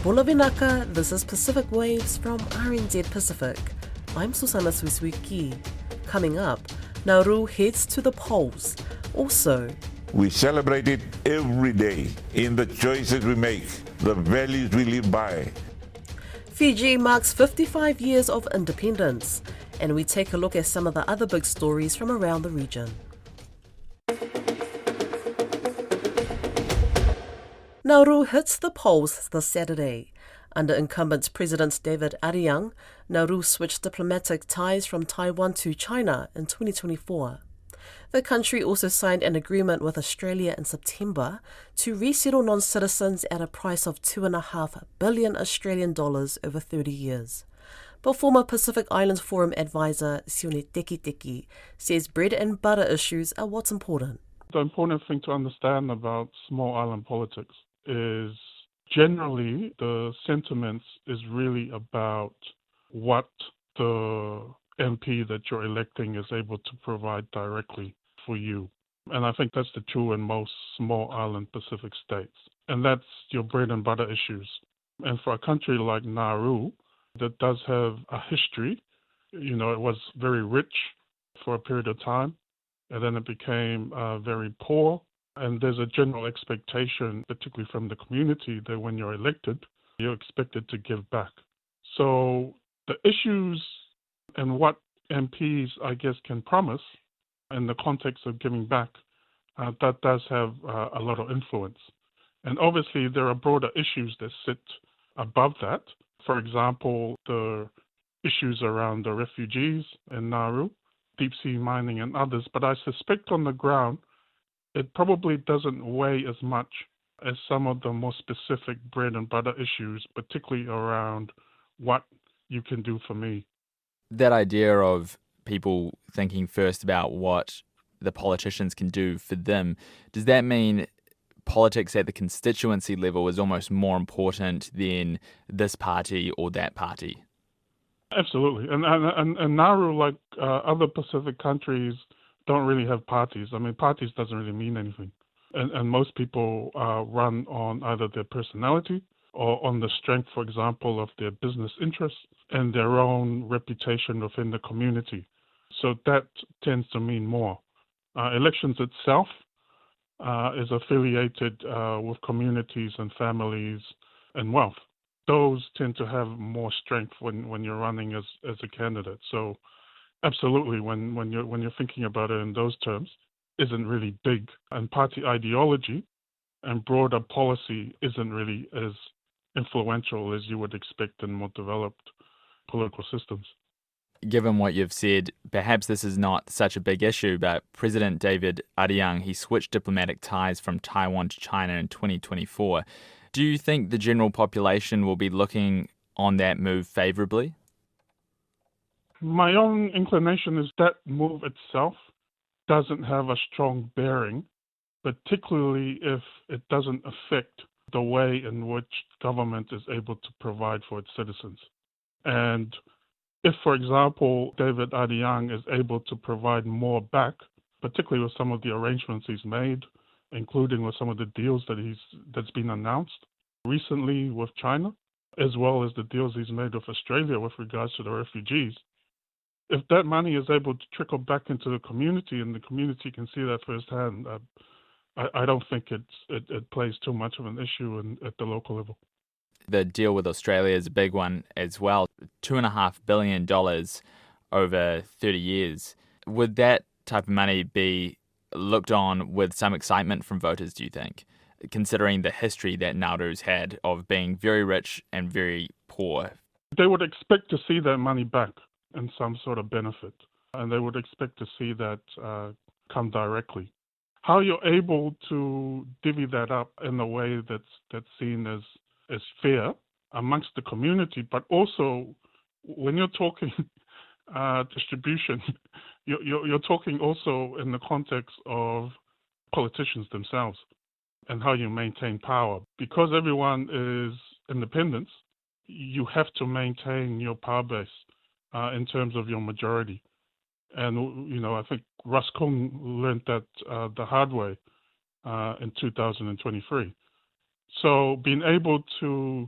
Bula Vinaka, this is Pacific Waves from RNZ Pacific. I'm Susana Swiswiki. Coming up, Nauru heads to the polls. Also, we celebrate it every day in the choices we make, the values we live by. Fiji marks 55 years of independence, and we take a look at some of the other big stories from around the region. Nauru hits the polls this Saturday. Under incumbent President David Ariang, Nauru switched diplomatic ties from Taiwan to China in 2024. The country also signed an agreement with Australia in September to resettle non-citizens at a price of $2.5 billion Australian dollars over 30 years. But former Pacific Islands Forum advisor Sione Teki says bread and butter issues are what's important. The important thing to understand about small island politics is generally the sentiments is really about what the MP that you're electing is able to provide directly for you. And I think that's the true in most small island Pacific states. And that's your bread and butter issues. And for a country like Nauru that does have a history, it was very rich for a period of time, and then it became very poor. And there's a general expectation, particularly from the community, that when you're elected, you're expected to give back. So the issues and what MPs, I guess, can promise in the context of giving back, that does have a lot of influence. And obviously, there are broader issues that sit above that. For example, the issues around the refugees in Nauru, deep sea mining and others. But I suspect on the ground, it probably doesn't weigh as much as some of the more specific bread and butter issues, particularly around what you can do for me. That idea of people thinking first about what the politicians can do for them, does that mean politics at the constituency level is almost more important than this party or that party? Absolutely. And Nauru, like other Pacific countries, don't really have parties. I mean, parties doesn't really mean anything. And most people run on either their personality or on the strength, for example, of their business interests and their own reputation within the community. So that tends to mean more. Elections itself is affiliated with communities and families and wealth. Those tend to have more strength when you're running as a candidate. So absolutely, when you're thinking about it in those terms, isn't really big. And party ideology and broader policy isn't really as influential as you would expect in more developed political systems. Given what you've said, perhaps this is not such a big issue, but President David Ariang, he switched diplomatic ties from Taiwan to China in 2024. Do you think the general population will be looking on that move favourably? My own inclination is that move itself doesn't have a strong bearing, particularly if it doesn't affect the way in which government is able to provide for its citizens. And if, for example, David Ariang is able to provide more back, particularly with some of the arrangements he's made, including with some of the deals that's been announced recently with China, as well as the deals he's made with Australia with regards to the refugees, if that money is able to trickle back into the community and the community can see that firsthand, I don't think it plays too much of an issue at the local level. The deal with Australia is a big one as well, $2.5 billion over 30 years. Would that type of money be looked on with some excitement from voters, do you think, considering the history that Nauru's had of being very rich and very poor? They would expect to see that money back in some sort of benefit, and they would expect to see that come directly. How you're able to divvy that up in a way that's seen as fair amongst the community, but also when you're talking distribution, you're talking also in the context of politicians themselves and how you maintain power. Because everyone is independent, you have to maintain your power base in terms of your majority. And, I think Russ Kung learned that the hard way in 2023. So being able to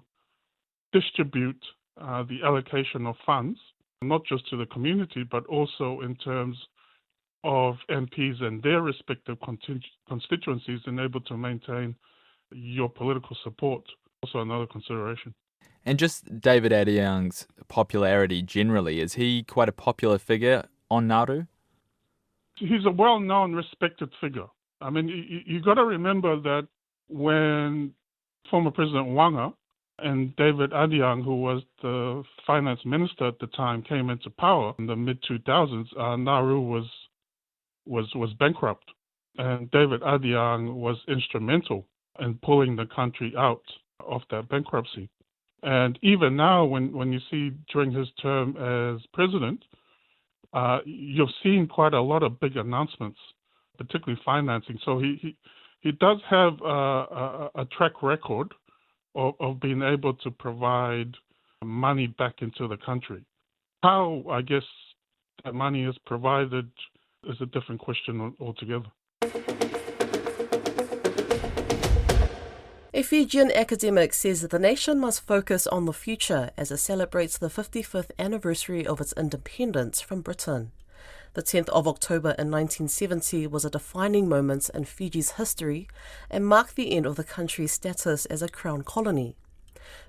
distribute the allocation of funds, not just to the community, but also in terms of MPs and their respective constituencies, and able to maintain your political support. Also another consideration. And just David Adeang's popularity generally, is he quite a popular figure on Nauru? He's a well-known, respected figure. I mean, you got to remember that when former President Wanga and David Adeang, who was the finance minister at the time, came into power in the mid-2000s, Nauru was bankrupt. And David Adeang was instrumental in pulling the country out of that bankruptcy. And even now, when you see during his term as president, you've seen quite a lot of big announcements, particularly financing. So he does have a track record of being able to provide money back into the country. How, I guess, that money is provided is a different question altogether. A Fijian academic says that the nation must focus on the future as it celebrates the 55th anniversary of its independence from Britain. The 10th of October in 1970 was a defining moment in Fiji's history and marked the end of the country's status as a crown colony.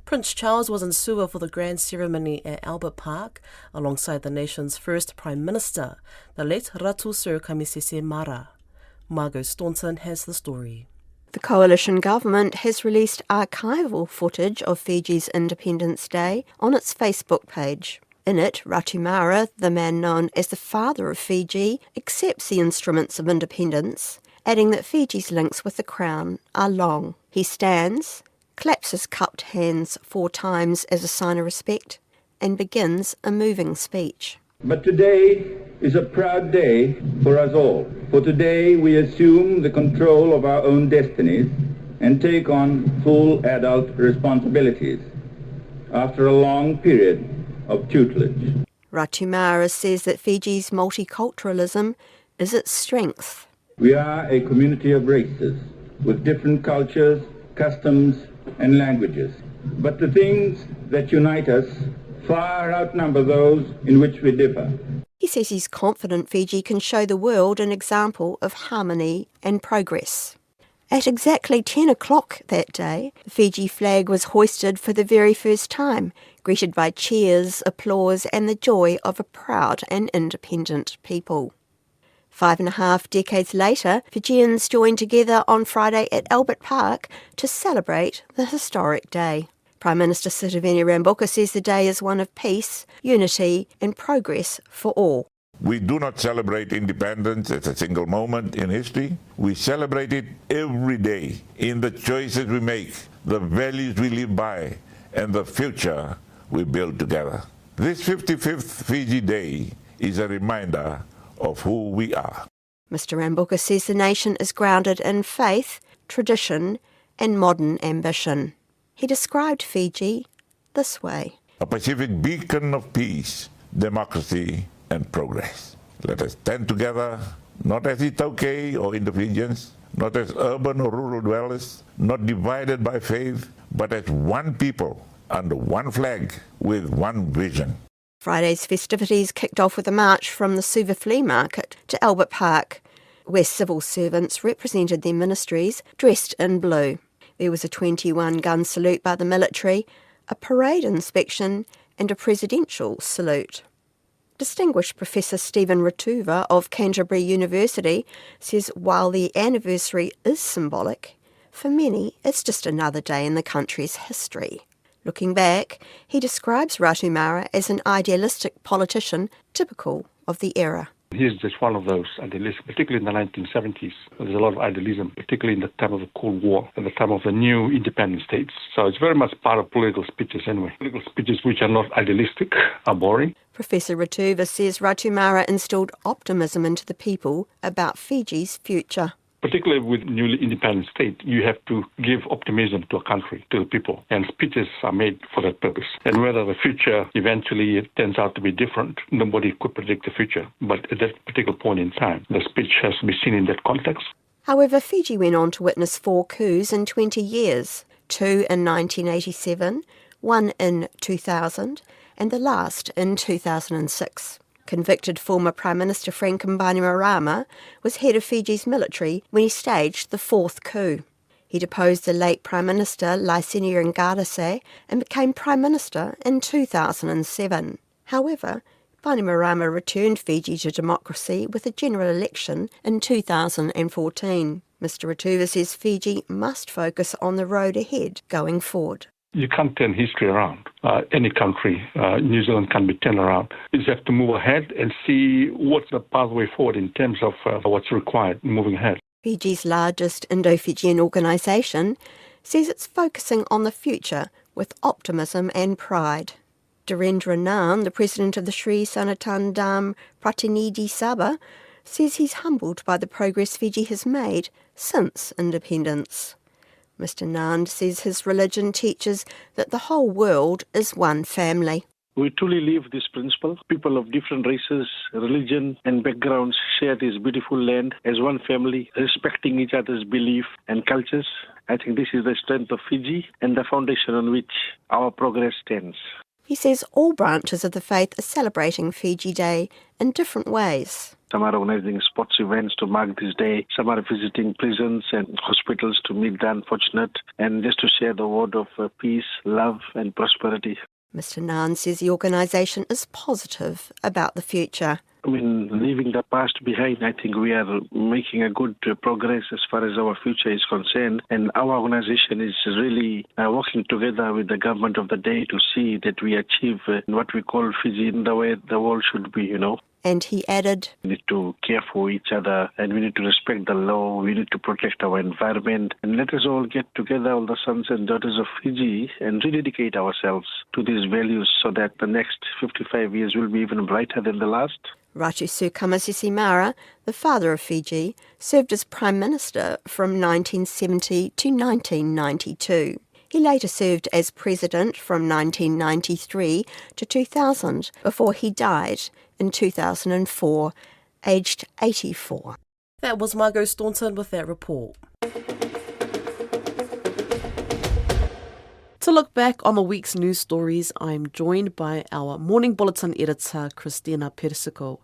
Prince Charles was in Suva for the grand ceremony at Albert Park alongside the nation's first Prime Minister, the late Ratu Sir Kamisese Mara. Margot Staunton has the story. The coalition government has released archival footage of Fiji's Independence Day on its Facebook page. In it, Ratu Mara, the man known as the father of Fiji, accepts the instruments of independence, adding that Fiji's links with the crown are long. He stands, claps his cupped hands 4 times as a sign of respect, and begins a moving speech. But today is a proud day for us all. For today we assume the control of our own destinies and take on full adult responsibilities after a long period of tutelage. Ratu Mara says that Fiji's multiculturalism is its strength. We are a community of races with different cultures, customs and languages. But the things that unite us far outnumber those in which we differ. He says he's confident Fiji can show the world an example of harmony and progress. At exactly 10 o'clock that day, the Fiji flag was hoisted for the very first time, greeted by cheers, applause and the joy of a proud and independent people. 5.5 decades later, Fijians joined together on Friday at Albert Park to celebrate the historic day. Prime Minister Sitiveni Rabuka says the day is one of peace, unity and progress for all. We do not celebrate independence as a single moment in history. We celebrate it every day in the choices we make, the values we live by, and the future we build together. This 55th Fiji Day is a reminder of who we are. Mr Rabuka says the nation is grounded in faith, tradition and modern ambition. He described Fiji this way. A Pacific beacon of peace, democracy and progress. Let us stand together, not as Itaukei or Indo-Fijians, not as urban or rural dwellers, not divided by faith, but as one people under one flag with one vision. Friday's festivities kicked off with a march from the Suva Flea Market to Albert Park, where civil servants represented their ministries dressed in blue. There was a 21-gun salute by the military, a parade inspection and a presidential salute. Distinguished Professor Stephen Ratuva of Canterbury University says while the anniversary is symbolic, for many it's just another day in the country's history. Looking back, he describes Ratu Mara as an idealistic politician typical of the era. He's just one of those idealists, particularly in the 1970s. There's a lot of idealism, particularly in the time of the Cold War, at the time of the new independent states. So it's very much part of political speeches anyway. Political speeches which are not idealistic are boring. Professor Ratuva says Ratu Mara instilled optimism into the people about Fiji's future. Particularly with newly independent state, you have to give optimism to a country, to the people. And speeches are made for that purpose. And whether the future eventually turns out to be different, nobody could predict the future. But at that particular point in time, the speech has to be seen in that context. However, Fiji went on to witness 4 coups in 20 years. 2 in 1987, one in 2000 and the last in 2006. Convicted former Prime Minister Frank Bainimarama was head of Fiji's military when he staged the fourth coup. He deposed the late Prime Minister Laisenia Ngadase and became Prime Minister in 2007. However, Bainimarama returned Fiji to democracy with a general election in 2014. Mr. Ratuva says Fiji must focus on the road ahead going forward. You can't turn history around. Any country, New Zealand can be turned around. You just have to move ahead and see what's the pathway forward in terms of what's required moving ahead. Fiji's largest Indo-Fijian organisation says it's focusing on the future with optimism and pride. Dhirendra Nan, the president of the Sri Sanatan Dham Pratinidhi Sabha, says he's humbled by the progress Fiji has made since independence. Mr. Nand says his religion teaches that the whole world is one family. We truly live this principle. People of different races, religion and backgrounds share this beautiful land as one family, respecting each other's belief and cultures. I think this is the strength of Fiji and the foundation on which our progress stands. He says all branches of the faith are celebrating Fiji Day in different ways. Some are organizing sports events to mark this day. Some are visiting prisons and hospitals to meet the unfortunate and just to share the word of peace, love and prosperity. Mr. Nan says the organisation is positive about the future. I mean, leaving the past behind, I think we are making a good progress as far as our future is concerned. And our organisation is really working together with the government of the day to see that we achieve what we call Fiji in the way the world should be, you know. And he added, we need to care for each other and we need to respect the law. We need to protect our environment. And let us all get together, all the sons and daughters of Fiji, and rededicate ourselves to these values so that the next 55 years will be even brighter than the last. Ratu Sukamasisimara, the father of Fiji, served as Prime Minister from 1970 to 1992. He later served as President from 1993 to 2000 before he died in 2004, aged 84. That was Margot Staunton with that report. To look back on the week's news stories, I'm joined by our Morning Bulletin editor, Christina Persico.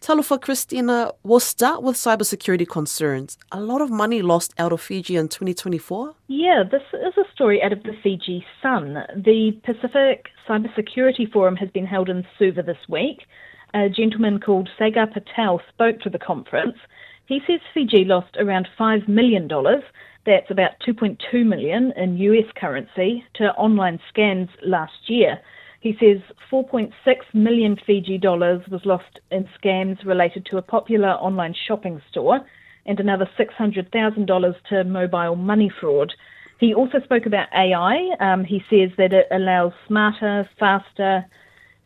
Talofa, Christina, we'll start with cybersecurity concerns. A lot of money lost out of Fiji in 2024? Yeah, this is a story out of the Fiji Sun. The Pacific Cybersecurity Forum has been held in Suva this week. A gentleman called Sagar Patel spoke to the conference. He says Fiji lost around $5 million, that's about $2.2 million in US currency, to online scams last year. He says 4.6 million Fiji dollars was lost in scams related to a popular online shopping store and another $600,000 to mobile money fraud. He also spoke about AI. He says that it allows smarter, faster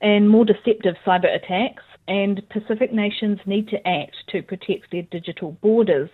and more deceptive cyber attacks, and Pacific nations need to act to protect their digital borders.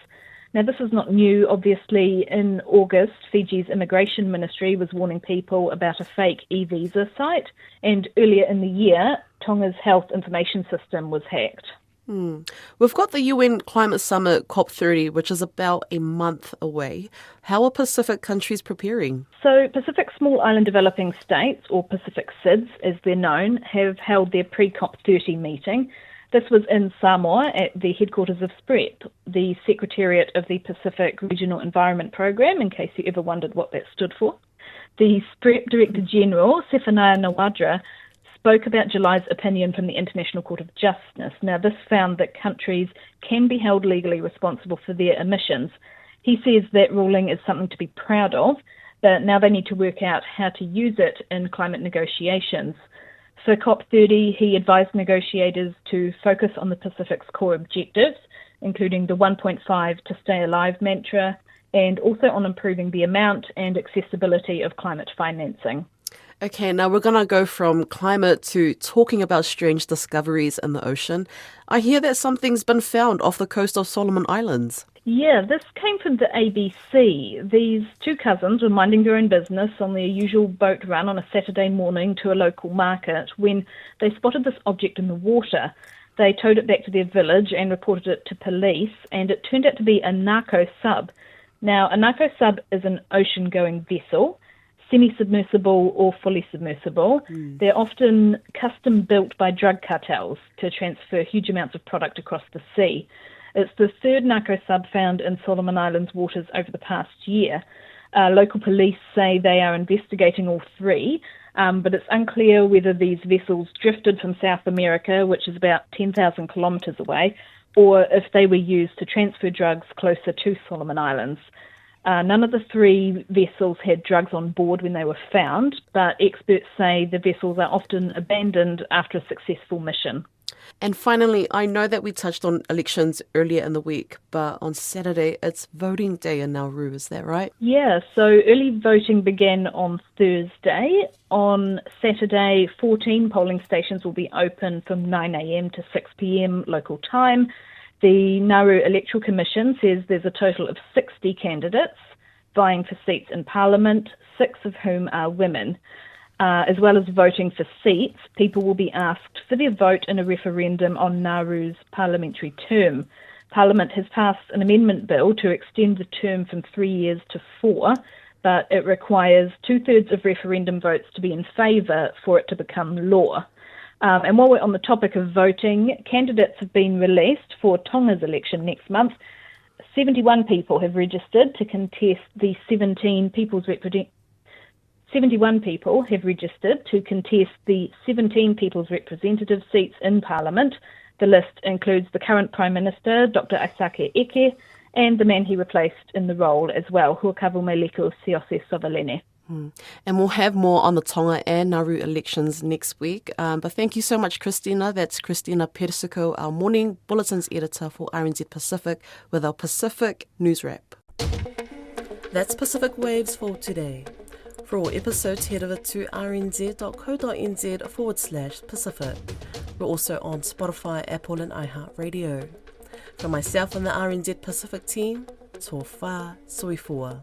Now, this is not new. Obviously, in August, Fiji's Immigration Ministry was warning people about a fake e-visa site, and earlier in the year, Tonga's health information system was hacked. We've got the UN Climate Summit COP30, which is about a month away. How are Pacific countries preparing? So Pacific Small Island Developing States, or Pacific SIDS as they're known, have held their pre-COP30 meeting. This was in Samoa at the headquarters of SPREP, the Secretariat of the Pacific Regional Environment Program, in case you ever wondered what that stood for. The SPREP Director General, Sefania Nawadra, spoke about July's opinion from the International Court of Justice. Now, this found that countries can be held legally responsible for their emissions. He says that ruling is something to be proud of, but now they need to work out how to use it in climate negotiations. For COP30, he advised negotiators to focus on the Pacific's core objectives, including the 1.5 to stay alive mantra, and also on improving the amount and accessibility of climate financing. Okay, now we're going to go from climate to talking about strange discoveries in the ocean. I hear that something's been found off the coast of Solomon Islands. Yeah, this came from the ABC. These two cousins were minding their own business on their usual boat run on a Saturday morning to a local market when they spotted this object in the water. They towed it back to their village and reported it to police, and it turned out to be a narco sub. Now, a narco sub is an ocean-going vessel. semi-submersible or fully submersible. They're often custom built by drug cartels to transfer huge amounts of product across the sea. It's the third narco sub found in Solomon Islands waters over the past year. Local police say they are investigating all three, but it's unclear whether these vessels drifted from South America, which is about 10,000 kilometres away, or if they were used to transfer drugs closer to Solomon Islands. None of the three vessels had drugs on board when they were found, but experts say the vessels are often abandoned after a successful mission. And finally, I know that we touched on elections earlier in the week, but on Saturday, it's voting day in Nauru, is that right? Yeah, so early voting began on Thursday. On Saturday, 14 polling stations will be open from 9 a.m. to 6 p.m. local time. The Nauru Electoral Commission says there's a total of 60 candidates vying for seats in Parliament, 6 of whom are women. As well as voting for seats, people will be asked for their vote in a referendum on Nauru's parliamentary term. Parliament has passed an amendment bill to extend the term from 3 years to 4, but it requires 2/3 of referendum votes to be in favour for it to become law. And while we're on the topic of voting, candidates have been released for Tonga's election next month. 71 people have registered to contest the 71 people have registered to contest the 17 People's Representative seats in Parliament. The list includes the current Prime Minister, Dr. Aisake Eke, and the man he replaced in the role as well, Huakavu Meliku Siose Sovalene. And we'll have more on the Tonga and Nauru elections next week. But thank you so much, Christina. That's Christina Persico, our morning bulletins editor for RNZ Pacific, with our Pacific News Wrap. That's Pacific Waves for today. For all episodes, head over to rnz.co.nz/Pacific. We're also on Spotify, Apple and iHeartRadio. From myself and the RNZ Pacific team, tō whā, sui fua.